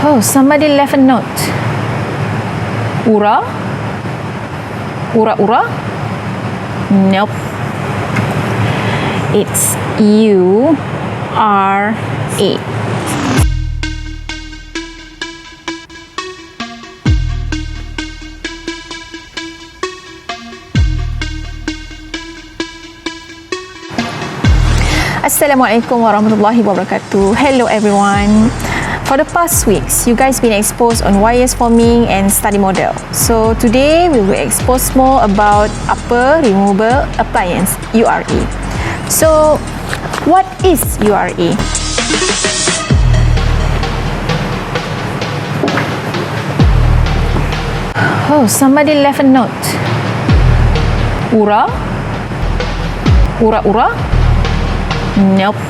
Oh, somebody left a note. U.R.A? U.R.A? Nope. It's U.R.A. Assalamualaikum warahmatullahi wabarakatuh. Hello everyone. For the past weeks, you guys been exposed on wires forming and study model. So today we will expose more about upper removable appliance, U.R.A. So what is U.R.A? Oh, somebody left a note. U.R.A? U.R.A? Nope.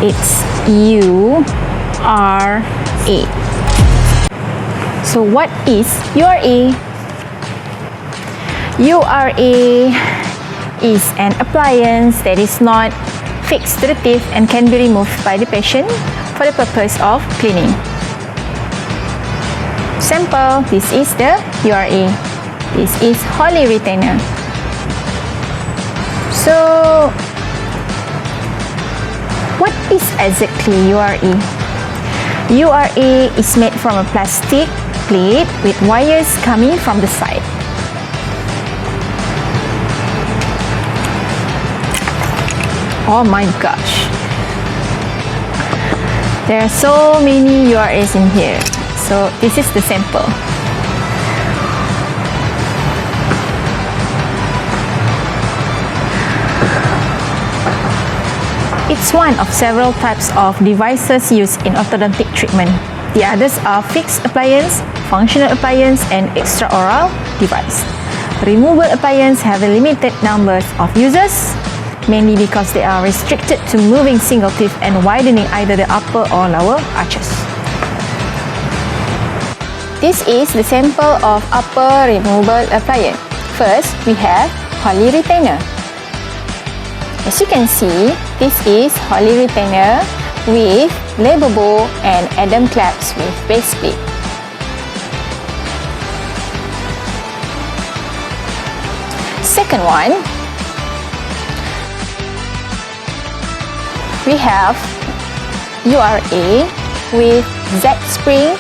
It's U.R.A. So what is U.R.A? U.R.A. is an appliance that is not fixed to the teeth and can be removed by the patient for the purpose of cleaning. Sample, this is the U.R.A. This is Holly retainer. So what is exactly U.R.A? U.R.A is made from a plastic plate with wires coming from the side. Oh my gosh. There are so many U.R.As in here. So this is the sample. It's one of several types of devices used in orthodontic treatment. The others are fixed appliance, functional appliance, and extraoral device. Removable appliance have a limited numbers of users, mainly because they are restricted to moving single teeth and widening either the upper or lower arches. This is the sample of upper removable appliance. First, we have Holly retainer. As you can see, this is Holly retainer with label bow and Adam clamps with base plate. Second one, we have U.R.A with Z spring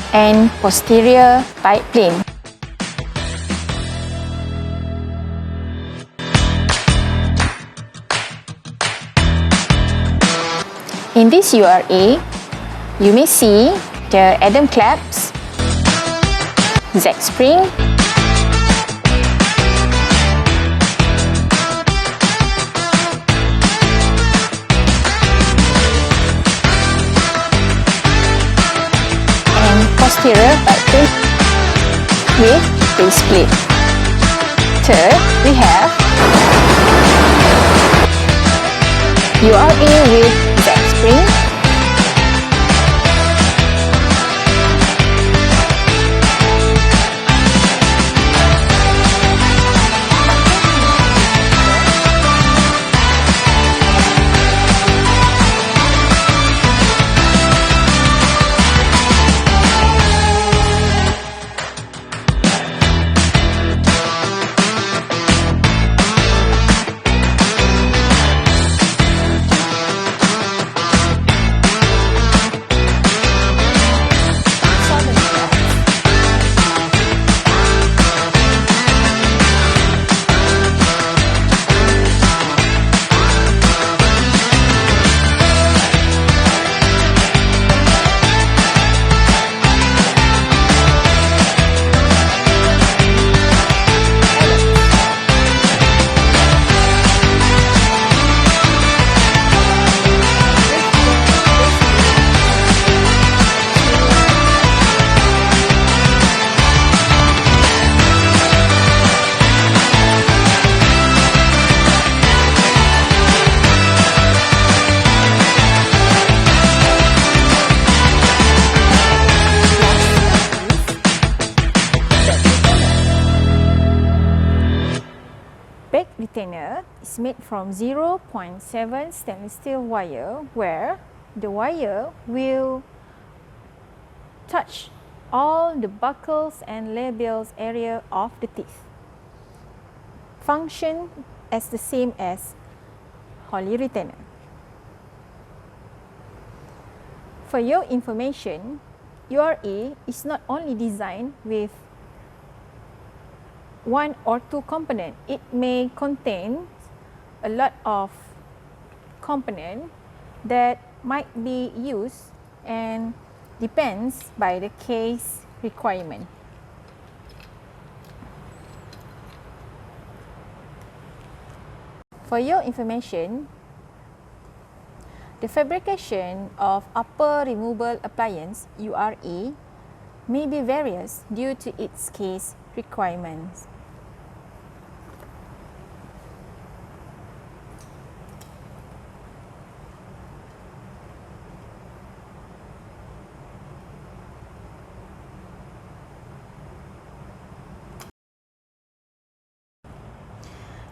and posterior tight plane. In this U.R.A, you may see the Adam clamps, Z spring, posterior tight plate with base plate. Third, we have U.R.A with Z spring, retainer is made from 0.7 stainless steel wire, where the wire will touch all the buccals and labials area of the teeth. Function as the same as Holy retainer. For your information, U.R.A is not only designed with one or two components. It may contain a lot of components that might be used and depends by the case requirement. For your information, the fabrication of upper removable appliance U.R.A may be various due to its case requirements.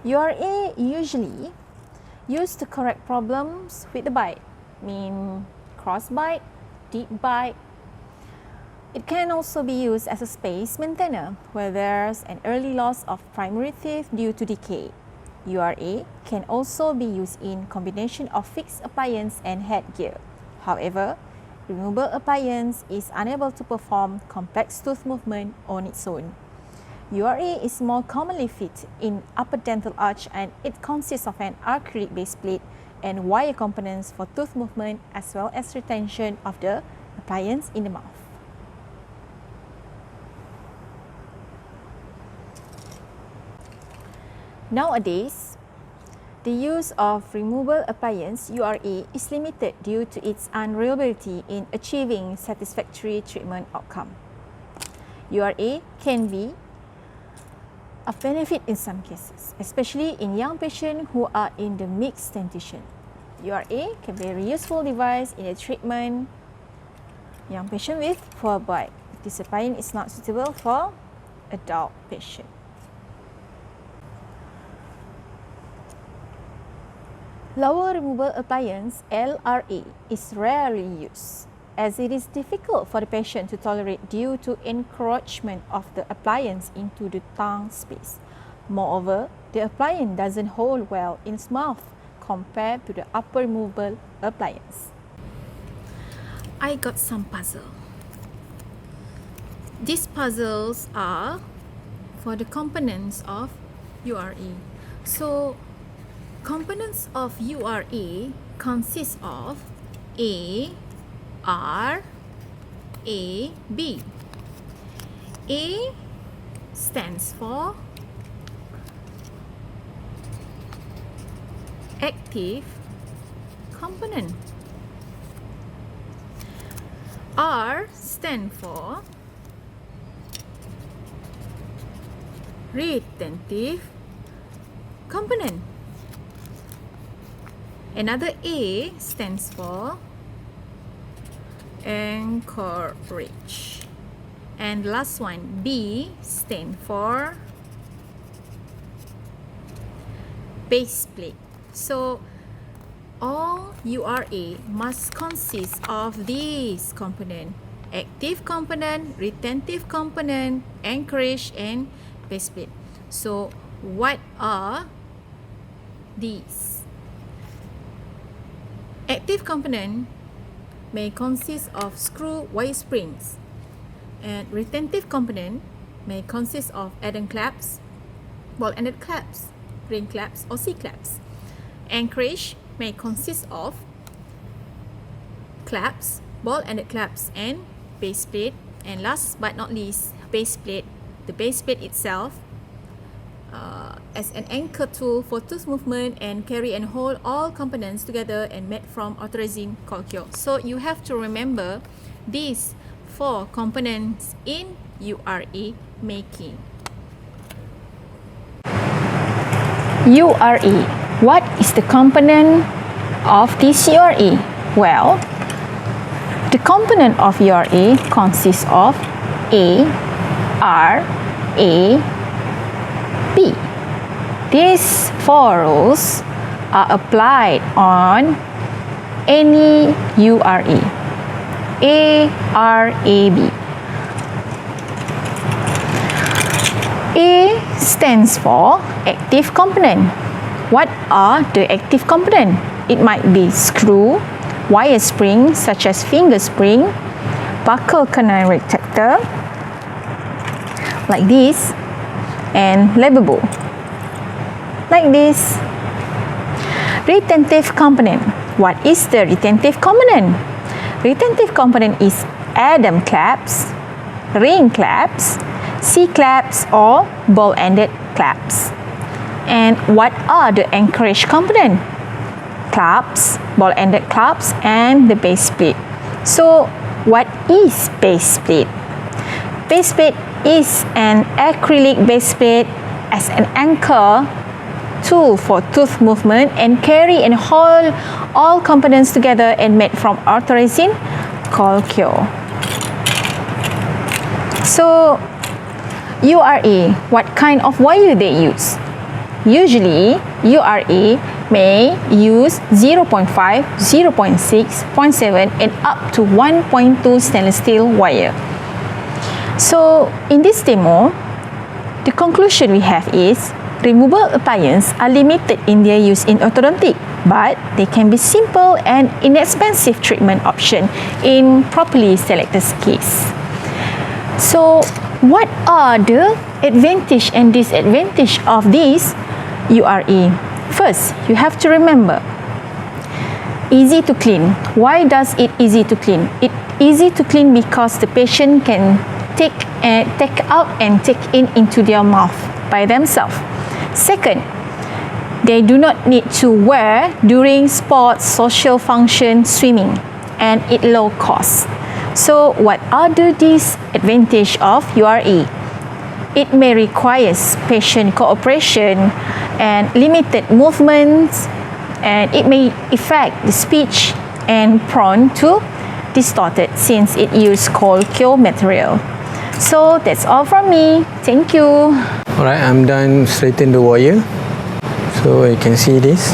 U.R.A usually used to correct problems with the bite, mean cross bite, deep bite. It can also be used as a space maintainer where there's an early loss of primary teeth due to decay. U.R.A can also be used in combination of fixed appliance and headgear. However, removable appliance is unable to perform complex tooth movement on its own. U.R.A is more commonly fit in upper dental arch, and it consists of an acrylic base plate and wire components for tooth movement as well as retention of the appliance in the mouth. Nowadays, the use of removable appliance U.R.A is limited due to its unreliability in achieving satisfactory treatment outcome. U.R.A can be of benefit in some cases, especially in young patients who are in the mixed dentition. U.R.A can be a very useful device in the treatment young patient with poor bite. This appliance is not suitable for adult patient. Lower removable appliance (LRA) is rarely used, as it is difficult for the patient to tolerate due to encroachment of the appliance into the tongue space. Moreover, the appliance doesn't hold well in its mouth compared to the upper removable appliance. I got some puzzle. These puzzles are for the components of U.R.A. So, components of U.R.A consist of A, R, A, B. A stands for active component. R stands for retentive component. Another A stands for anchorage. And last one, B, stands for base plate. So all U.R.A must consist of these components: active component, retentive component, anchorage, and base plate. So what are these? Active component may consist of screw wire springs, and retentive component may consist of add-on claps, ball-ended claps, ring claps, or C-claps. Anchorage may consist of claps, ball-ended claps, and base plate. And last but not least, base plate. The base plate itself as an anchor tool for tooth movement and carry and hold all components together and made from orthoresin colchicine. So you have to remember these 4 components in U.R.A making. U.R.A. What is the component of this U.R.A? Well, the component of U.R.A consists of A, R, A, B. These 4 rules are applied on any U.R.A. A-R-A-B. A stands for active component. What are the active component? It might be screw, wire spring such as finger spring, buckle canal retractor like this, and lavabo like this. Retentive component. What is the retentive component? Retentive component is Adam claps, ring claps, C-claps or ball-ended claps. And what are the anchorage component? Claps, ball-ended claps, and the base plate. So, what is base plate? Base plate is an acrylic base plate as an anchor tool for tooth movement and carry and hold all components together and made from ortho resin called Cure. So, U.R.A, what kind of wire they use? Usually, U.R.A may use 0.5, 0.6, 0.7 and up to 1.2 stainless steel wire. So, in this demo, the conclusion we have is removable appliances are limited in their use in orthodontic, but they can be simple and inexpensive treatment option in properly selected case. So, what are the advantage and disadvantage of this U.R.A? First, you have to remember, easy to clean. Why does it easy to clean? It easy to clean because the patient can take out and take into their mouth by themselves. Second, they do not need to wear during sports, social function, swimming, and at low cost. So, what are the disadvantages of U.R.A? It may require patient cooperation and limited movements, and it may affect the speech and prone to distorted since it uses cold cure material. So that's all from me. Thank you. Alright, I'm done straightening the wire. So you can see this.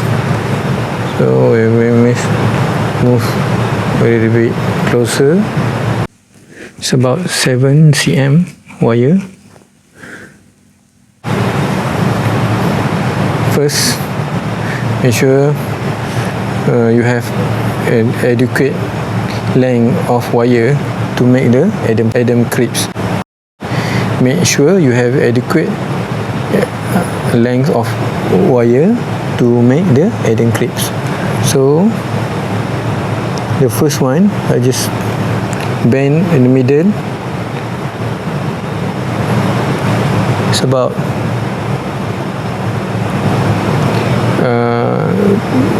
So we will move a little bit closer. It's about 7 cm wire. First, make sure you have an adequate length of wire to make the Adam clips. Make sure you have adequate length of wire to make the Adam clips. So the first one, I just bend in the middle. It's about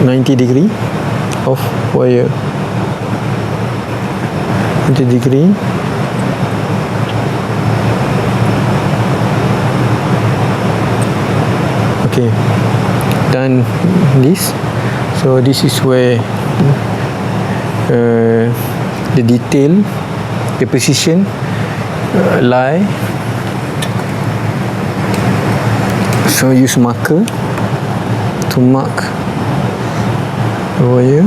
90 degree of wire. 90 degree. Okay, done this. So this is where the detail, the precision lie. So use marker to mark the wire.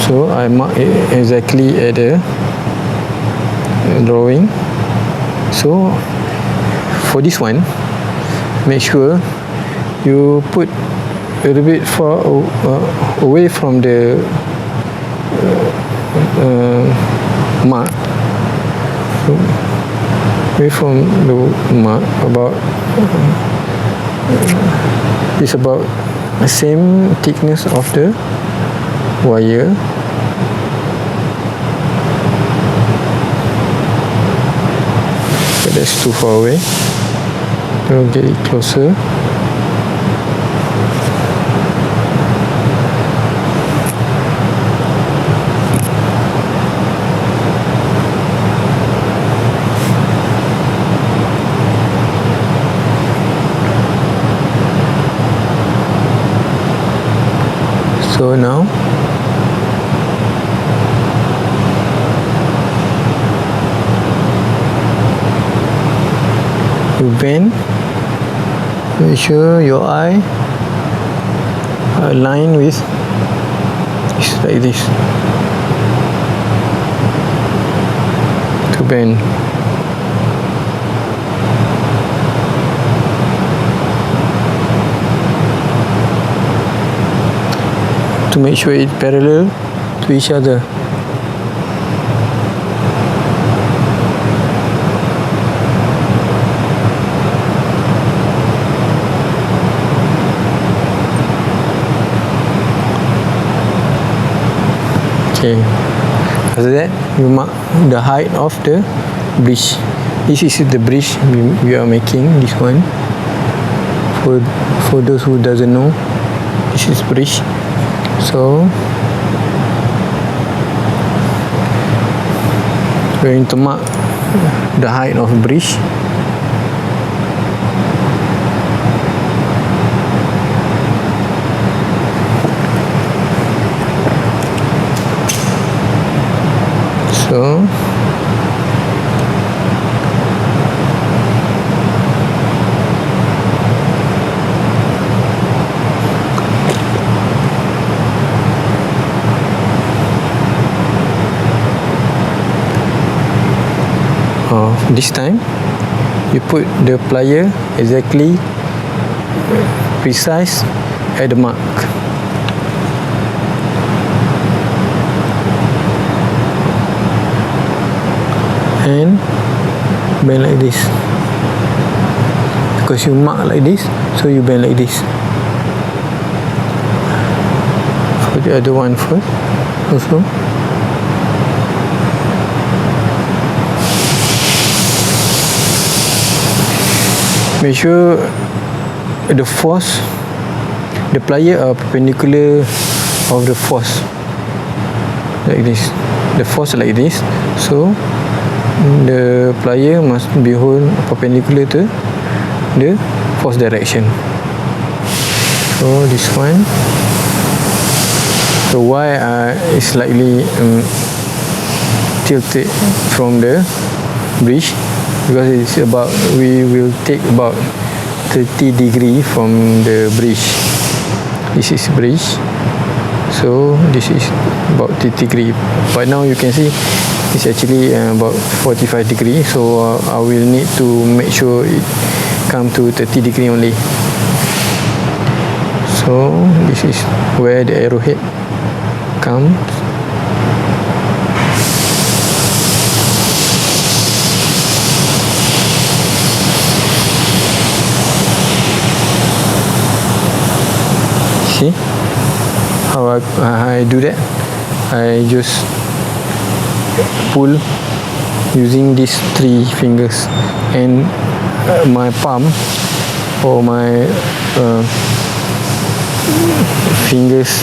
So I mark it exactly at the drawing. So for this one, make sure you put a little bit far away from the mark. So away from the mark, about it's about the same thickness of the wire. But that's too far away. We'll get it closer. So now to bend. Make sure your eye align with like this to bend. To make sure it's parallel to each other. Okay. After that, you mark the height of the bridge. This is the bridge we are making. This one. For those who doesn't know, this is bridge. So we're going to mark the height of bridge. So this time you put the plier exactly precise at the mark. And bend like this, because you mark like this, so you bend like this. For the other one first also. Make sure the force, the plier are perpendicular of the force, like this. The force like this, so the plier must be hold perpendicular to the force direction. So this one, so why is slightly tilted from the bridge, because it's about, we will take about 30 degree from the bridge. This is bridge, so this is about 30 degree, but now you can see it's actually about 45 degree, so I will need to make sure it come to 30 degree only. So this is where the arrowhead comes. See how I do that? I just pull using these 3 fingers, and my palm or my fingers,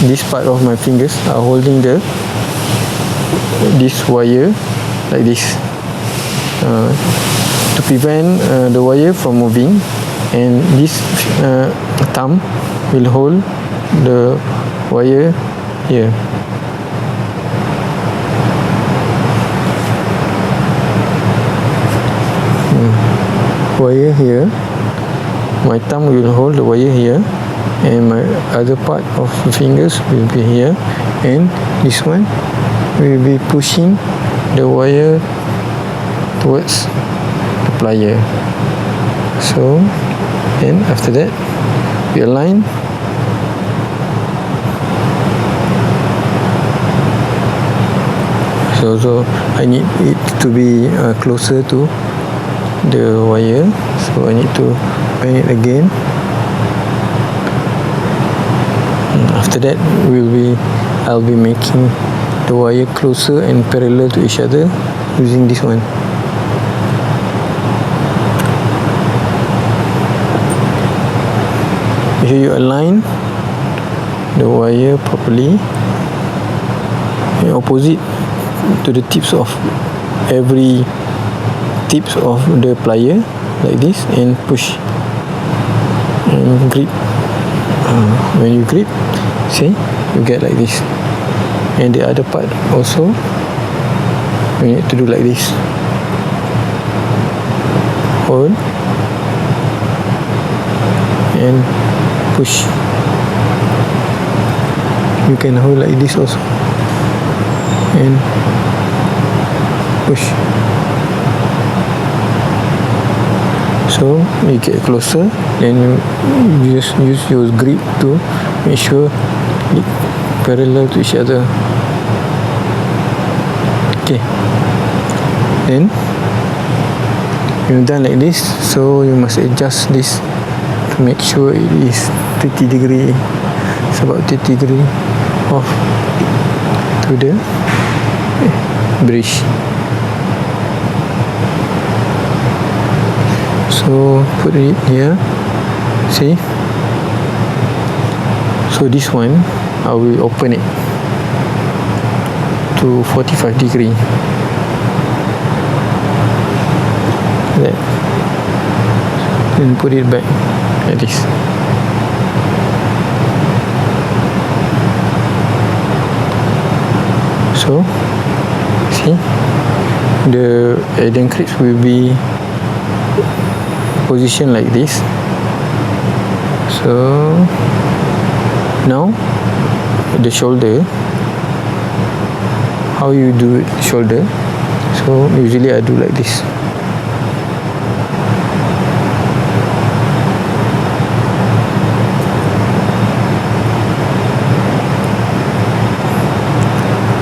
this part of my fingers are holding this wire like this, to prevent the wire from moving, and this thumb will hold the wire here. Wire here, my thumb will hold the wire here, and my other part of the fingers will be here, and this one will be pushing the wire towards the plier. So, and after that we align. So I need it to be closer to the wire, so I need to bend it again. After that I'll be making the wire closer and parallel to each other using this one. Here you align the wire properly and opposite to the tips of every tips of the plier, like this, and push and grip. When you grip, see, you get like this, and the other part also we need to do like this. hold and push. You can hold like this also and push. So you get closer, then you use your grip to make sure it parallel to each other. Okay, then you've done like this, so you must adjust this to make sure it is 30 degree. It's about 30 degree off to the bridge. So put it here, see. So this one I will open it to 45 degree like that, then put it back like this. So see, the Adam clips will be positioned like this. So now the shoulder, how you do it, shoulder. So usually I do like this.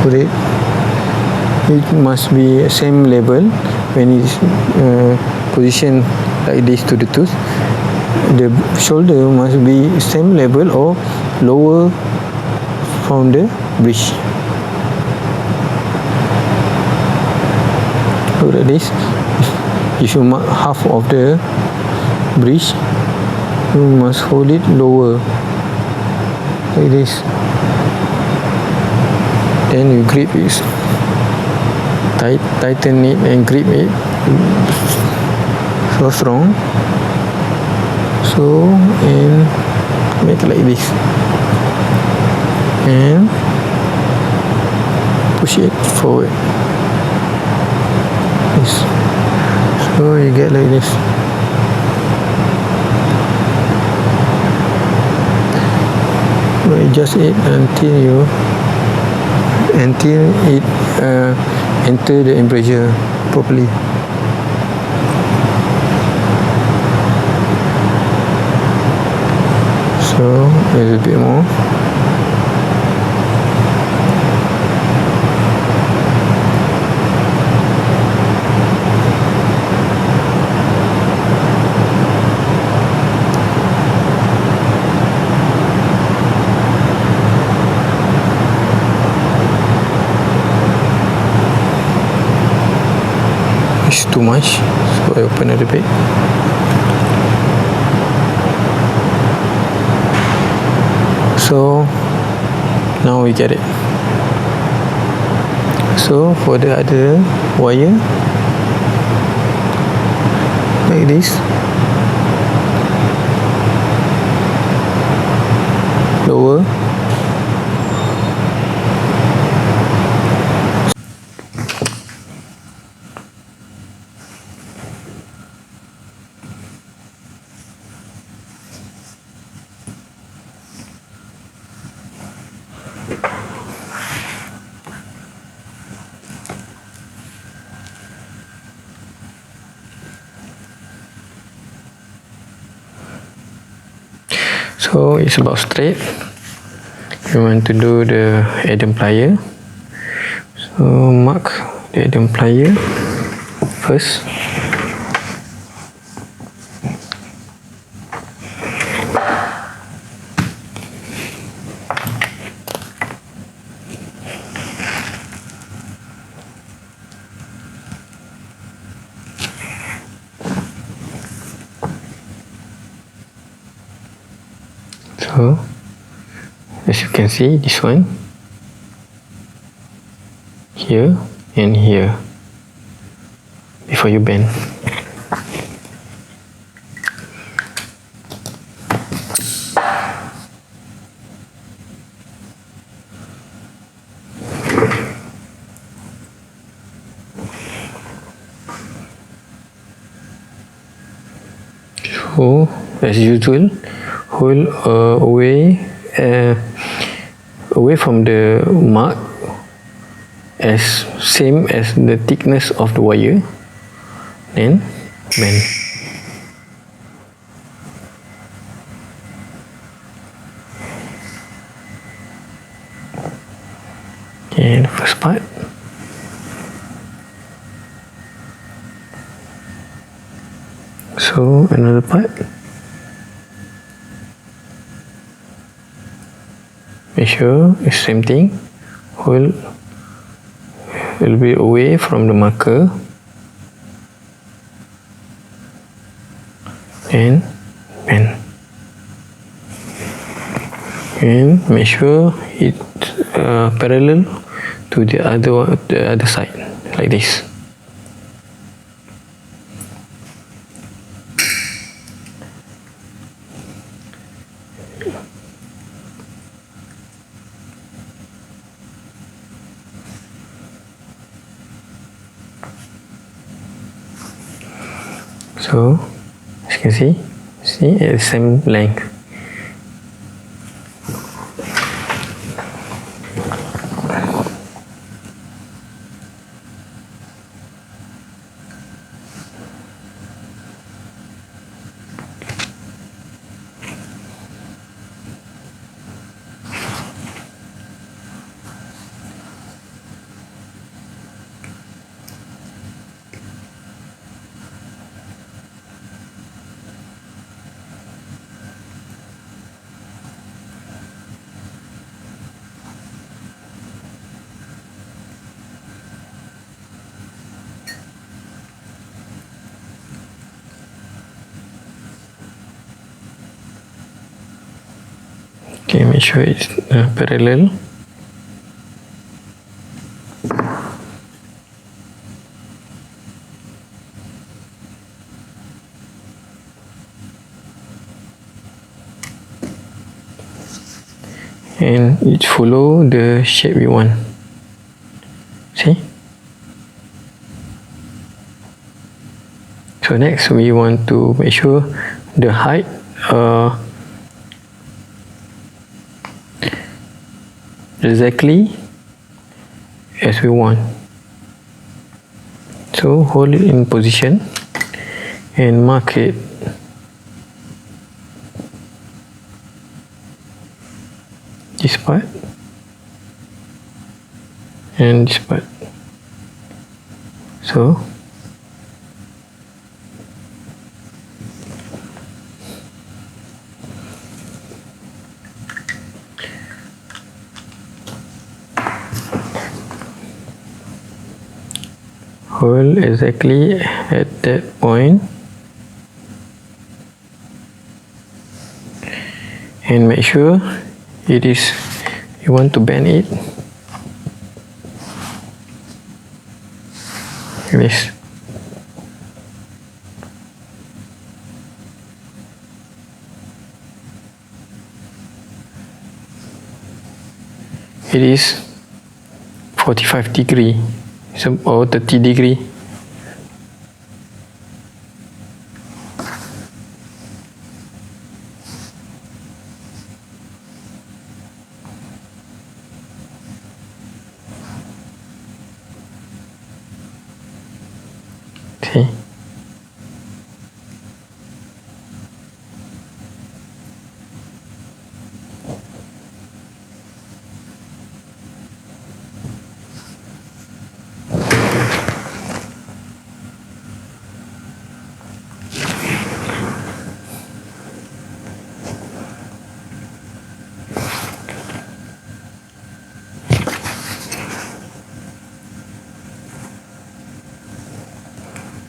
Put it. It must be same level when it is positioned like this to the tooth. The shoulder must be same level or lower from the bridge. Look at this. If you mark half of the bridge, you must hold it lower like this. Then you grip it, tighten it and grip it so strong. So and make like this and push it forward. Yes. So you get like this. Adjust it until it enter the embrasure properly. So a little bit more. It's too much, so I open a little bit. So now we get it. So for the other wire, like this, lower. So it's about straight. You want to do the Adam plier. So mark the Adam plier first. So as you can see, this one here and here before you bend. So as usual, hold away from the mark as same as the thickness of the wire, then bend. Okay, the first part. So another part. Make sure it's same thing. Hold a little bit away from the marker and bend. And make sure it's parallel to the other side, like this. So as you can see at the same length. Okay, make sure it's parallel. And it follow the shape we want. See? So next we want to make sure the height exactly as we want. So hold it in position and mark it. This part and this part. So hold exactly at that point and make sure it is, you want to bend it like this. It is 45 degree or 30 degree. See?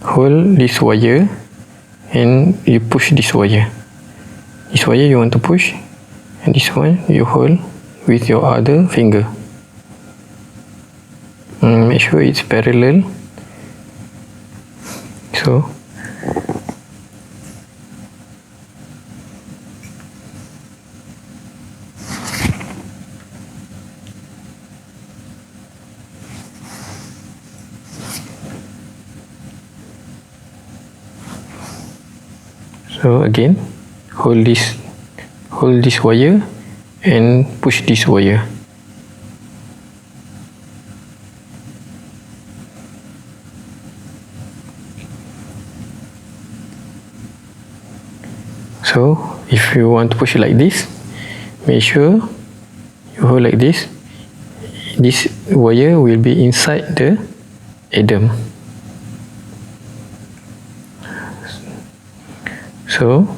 Hold this wire and you push this wire. This wire you want to push and this one you hold with your other finger. And make sure it's parallel. So So again, hold this wire and push this wire. So if you want to push it like this, make sure you hold like this. This wire will be inside the Adam. So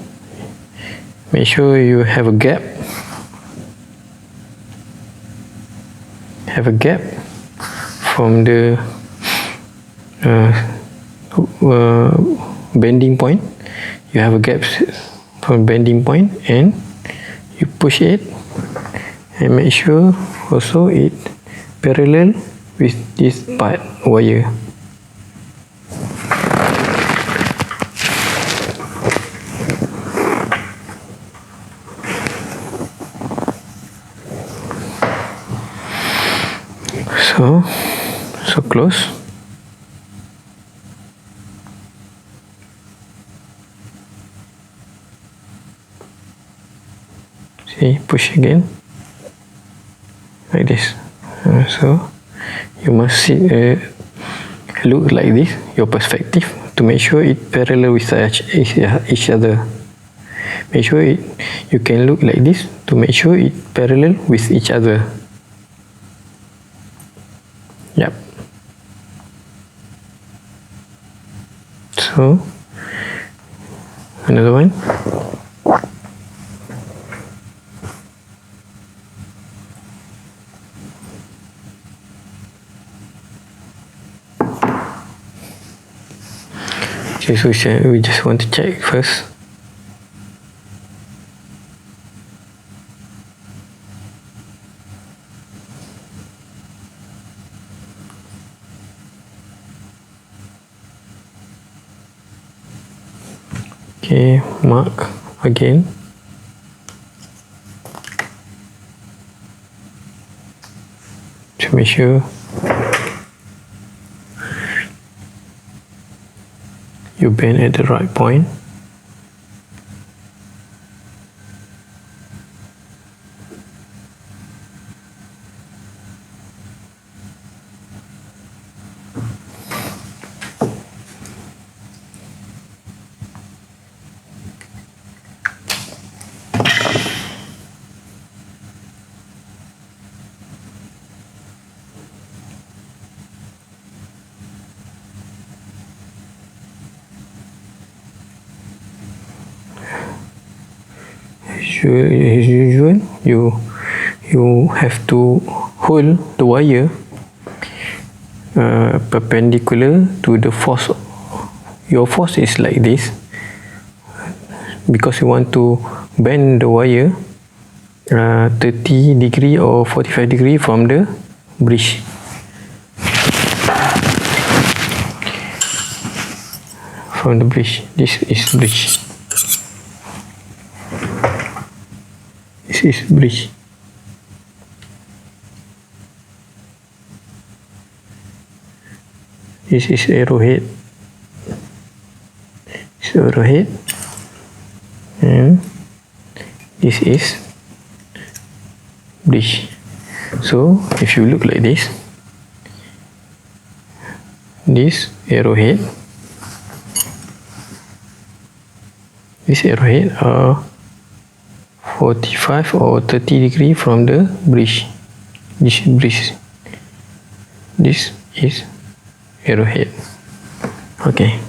make sure you have a gap. From the bending point. You have a gap from bending point, and you push it, and make sure also it parallel with this part wire. So close. See, push again like this. So you must see, look like this, your perspective, to make sure it parallel with each other. Make sure you can look like this to make sure it parallel with each other. Yep. So another one. Okay, so we just want to check first. Okay, mark again. To make sure you bend at the right point. As usual, you have to hold the wire perpendicular to the force. Your force is like this because you want to bend the wire 30 degree or 45 degree from the bridge. From the bridge, this is bridge. This is bridge. This is arrowhead. This is arrowhead, and this is bridge. So if you look like this arrowhead, are 45 or 30 degree from the bridge. This bridge. This is arrowhead. Okay.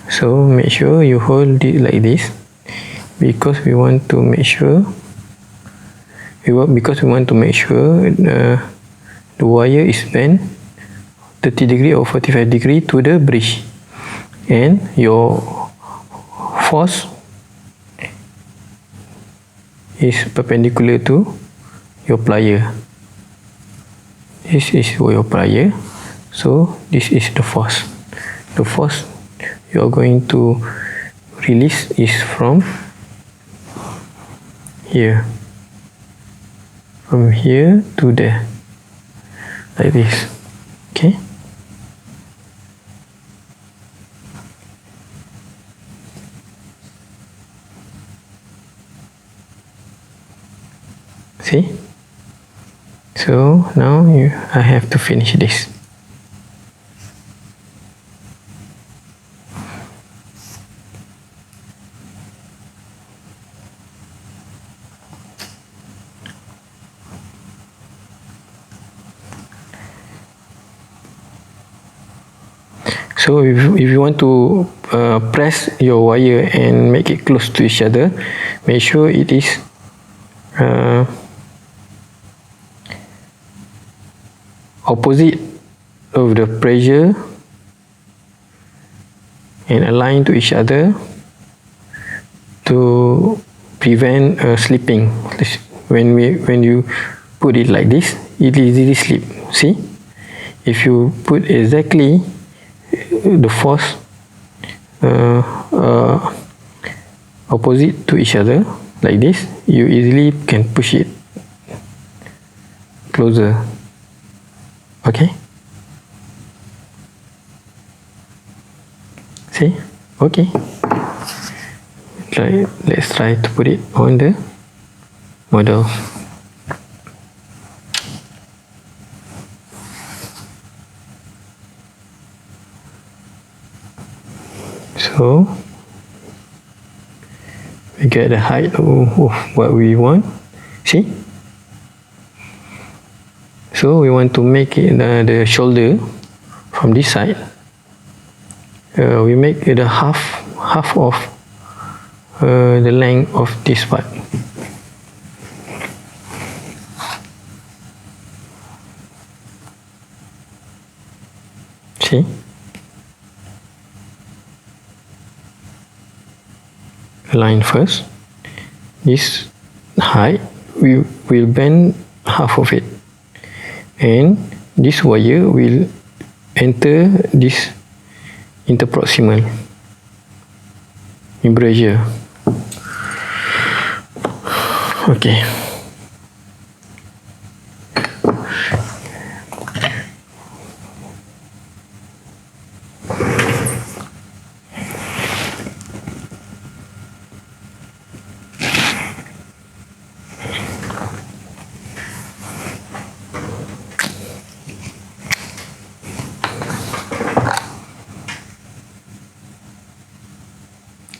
So make sure you hold it like this because we want to make sure the wire is bent 30 degree or 45 degree to the bridge, and your force is perpendicular to your plier. This is your plier, so this is the force. The force you are going to release is from here, from here to there, like this. Okay. So now I have to finish this. So if you want to press your wire and make it close to each other, make sure it is opposite of the pressure and align to each other to prevent slipping. When you put it like this, it easily slip. See, if you put exactly the force opposite to each other like this, you easily can push it closer. Okay, see, okay, let's try to put it on the model. So we get the height of what we want. See, so we want to make it the shoulder from this side. We make the half of the length of this part. See, align first. This height we will bend half of it, and this wire will enter this interproximal embrasure. Okay.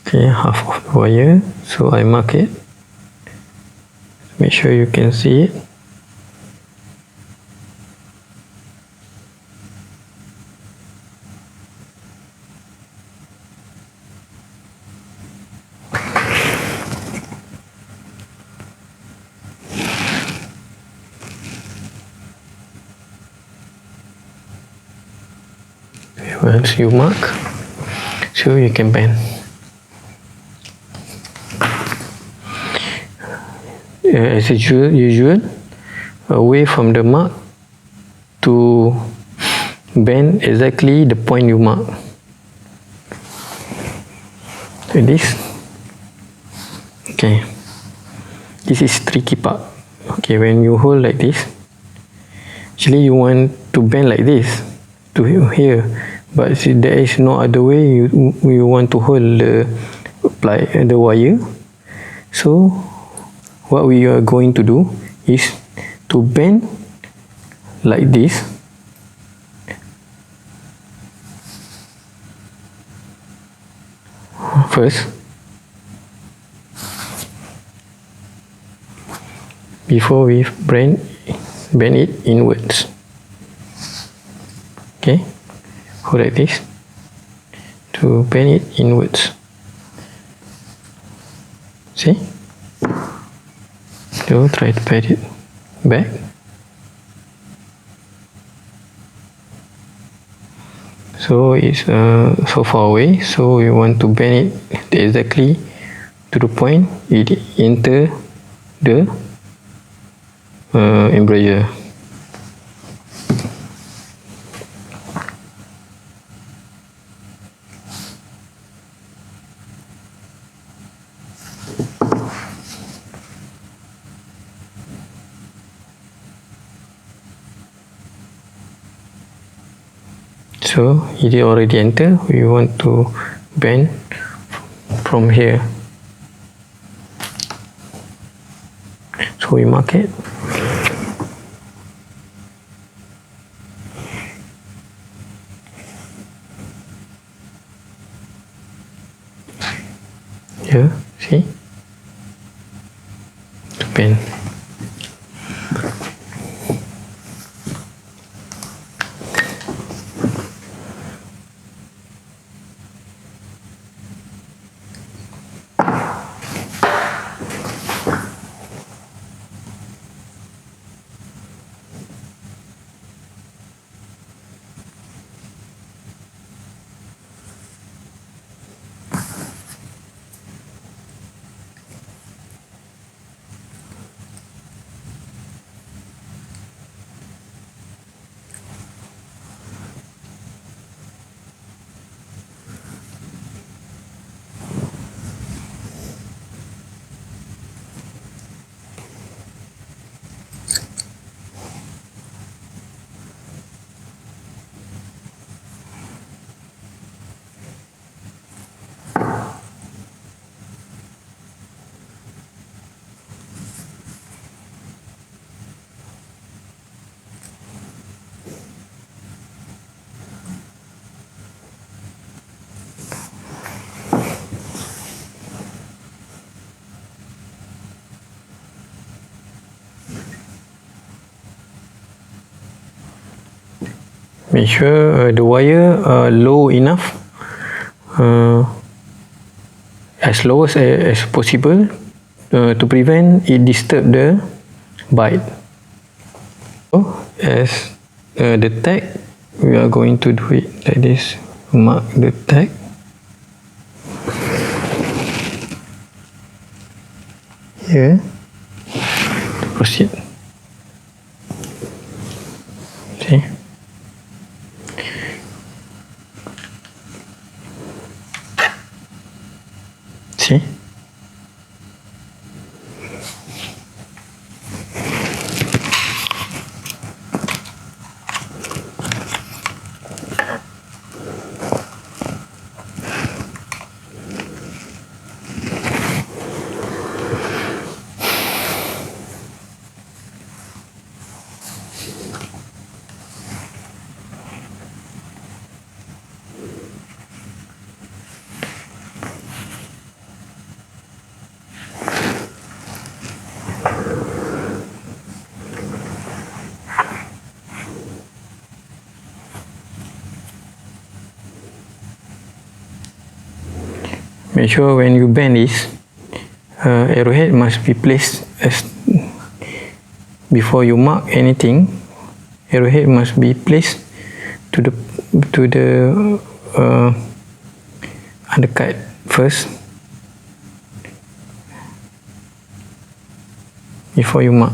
Okay, half of the wire, so I mark it. Make sure you can see it. Once you mark, so you can bend. As usual, away from the mark to bend exactly the point you mark. Like this. Okay. This is tricky part. Okay, when you hold like this, actually you want to bend like this to here, but see, there is no other way. You want to hold the wire. So what we are going to do is to bend like this first before we bend it inwards. Okay, hold like this to bend it inwards. See? So try to bend it back. So it's so far away, so we want to bend it exactly to the point it enter the embrasure. So it already entered. We want to bend from here. So we mark it. Here, see? To bend. Make sure the wire are low enough, as low as possible, to prevent it disturb the bite. So, as the tag, we are going to do it like this. Mark the tag. Here. Proceed. See? See? Make sure when you bend this, arrowhead must be placed as before you mark anything. Arrowhead must be placed to the undercut first before you mark.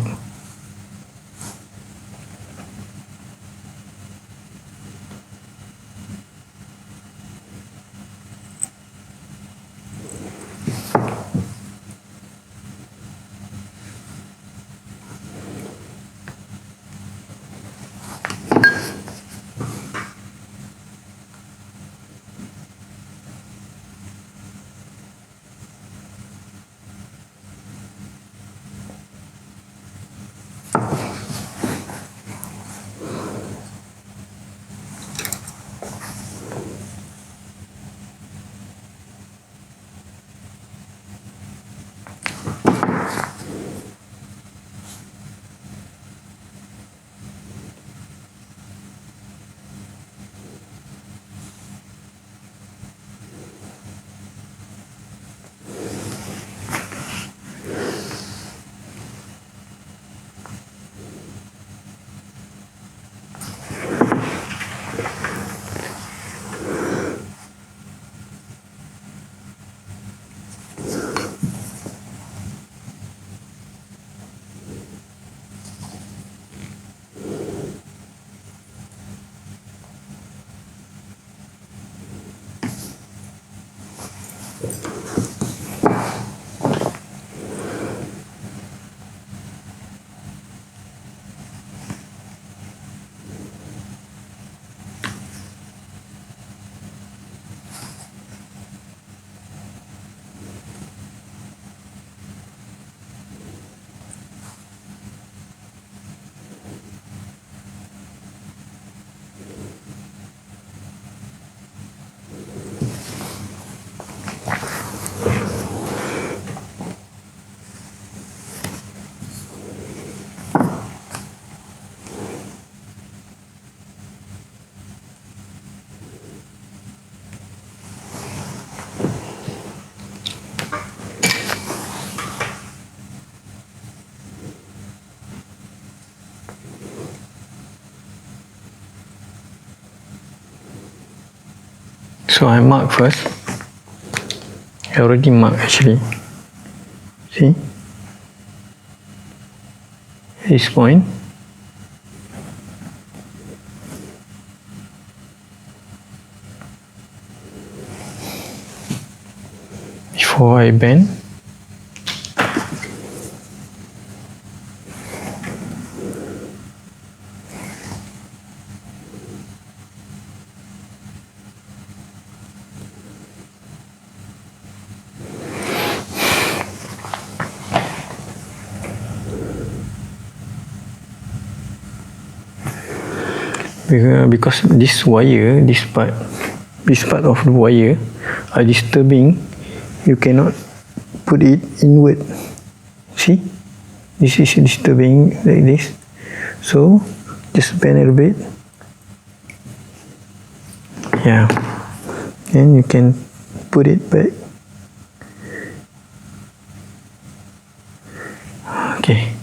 So I mark first. I already marked actually. See? This point. Before I bend. Because this wire, this part of the wire are disturbing, you cannot put it inward. See, this is disturbing like this, so just bend a little bit. Yeah, and you can put it back. Okay.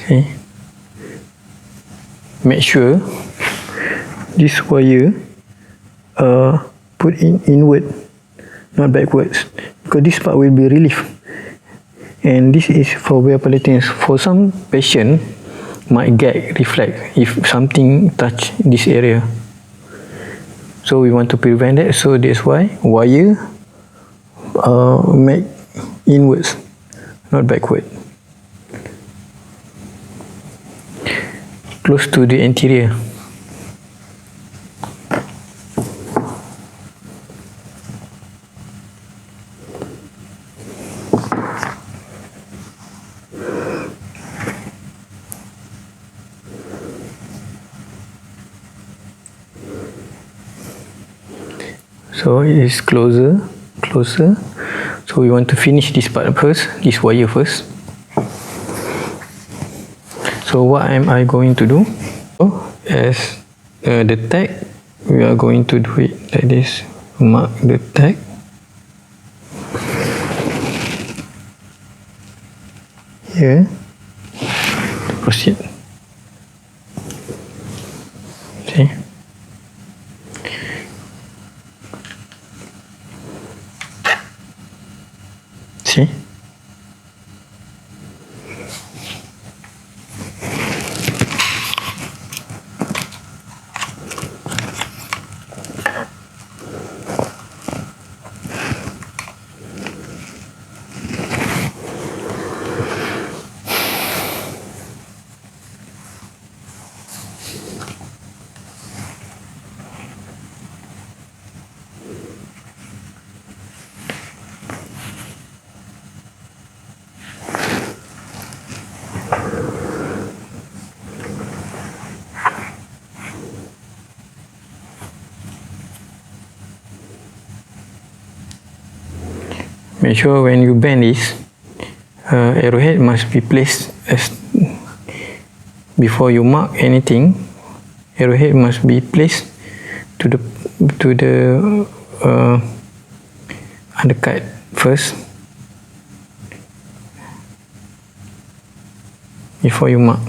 Okay. Make sure this wire put in inward, not backwards, because this part will be relief. And this is for wear palatines. For some patient might get reflect if something touch this area. So we want to prevent that. So that's why wire make inwards, not backward. Close to the anterior. So it is closer. So we want to finish this part first, this wire first. So what am I going to do? As the tag, we are going to do it like this. Mark the tag. Here. Proceed. See? See? Make sure when you bend this, arrowhead must be placed as before you mark anything. Arrowhead must be placed to the undercut first before you mark.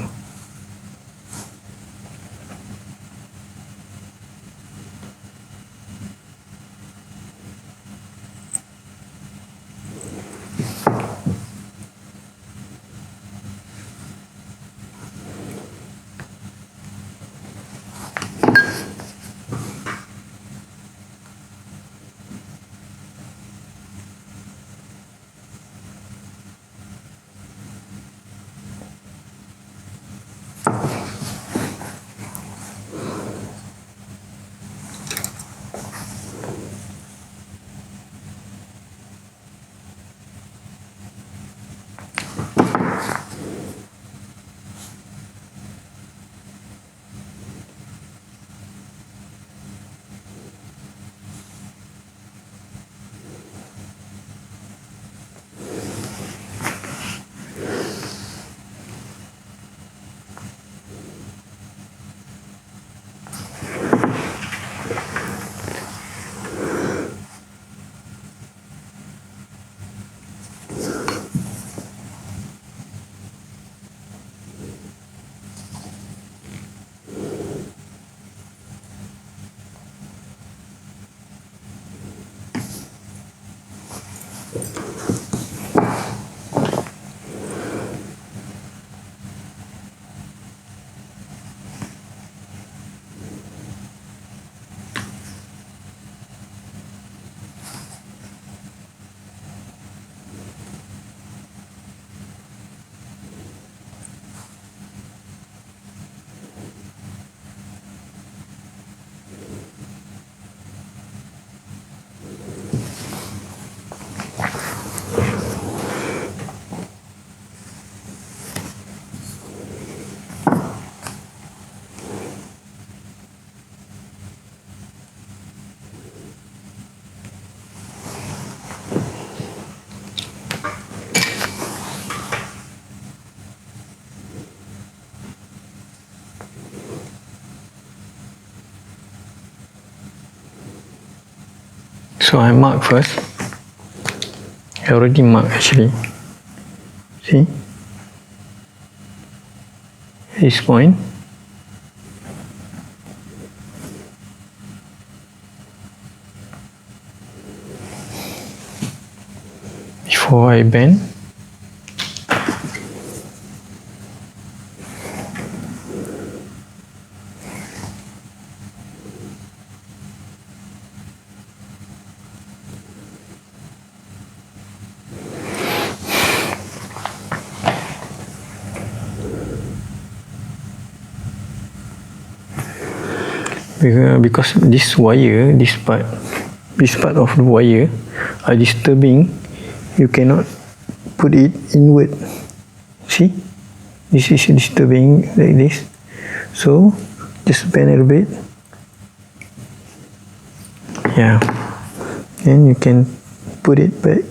So I mark first. I already marked actually. See? This point. Before I bend. Because this wire, this part of the wire are disturbing, you cannot put it inward. See, this is disturbing like this, so just bend a little bit. Yeah, and you can put it back.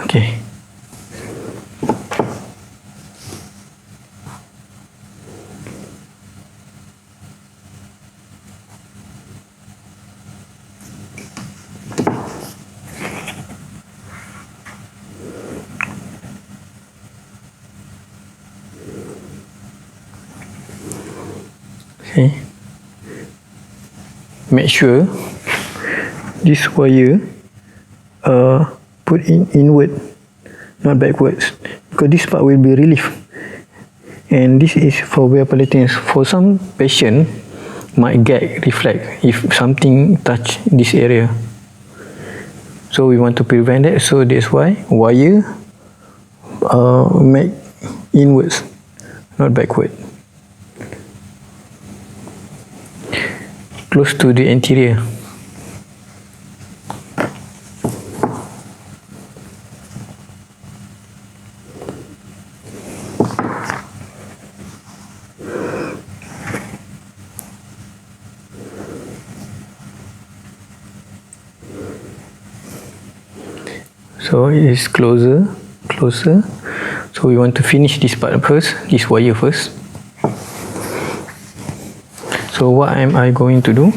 Okay. Okay. Make sure this wire put in inward, not backwards, because this part will be relief. And this is for wear palatines. For some patient might get reflect if something touch this area. So we want to prevent that. So that's why wire make inwards, not backward. Close to the anterior. So it is closer. So we want to finish this part first, this wire first. So what am I going to do?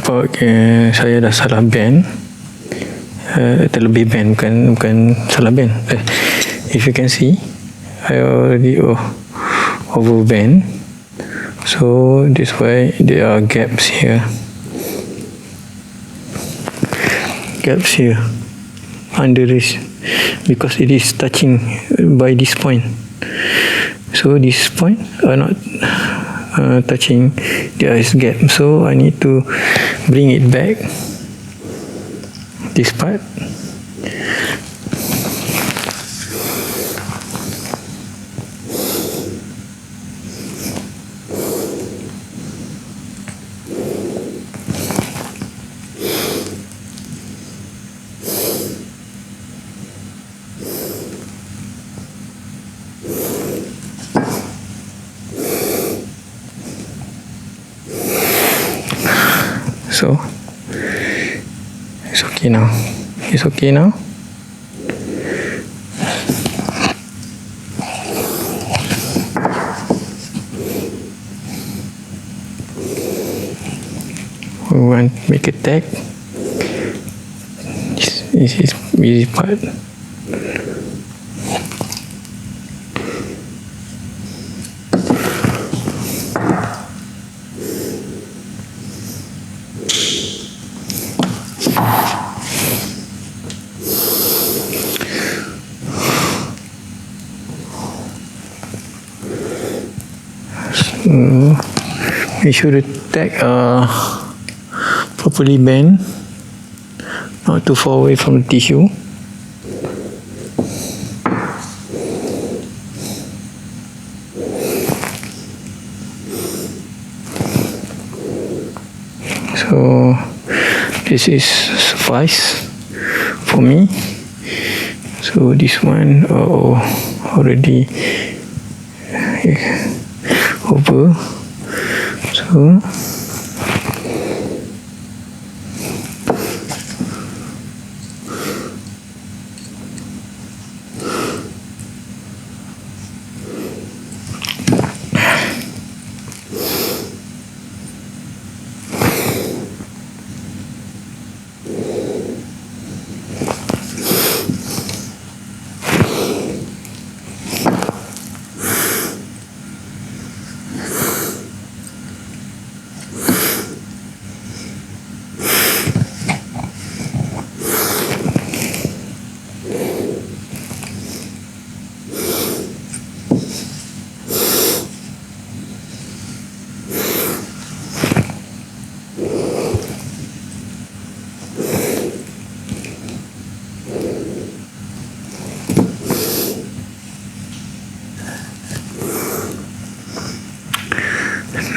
Okay, saya dah salah bend, terlebih bend, bukan salah bend. If you can see, I already over bend, so this why there are gaps here, under this, because it is touching by this point. So this point are not touching, there is gap, so I need to bring it back, this part. So it's okay now. It's okay now. We want to make a tag. This is easy part. Make sure the tag properly bent, not too far away from the tissue. So this is suffice for me. So this one already over. So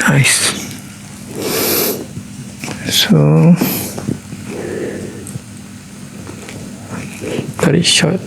nice. So cut it shorter.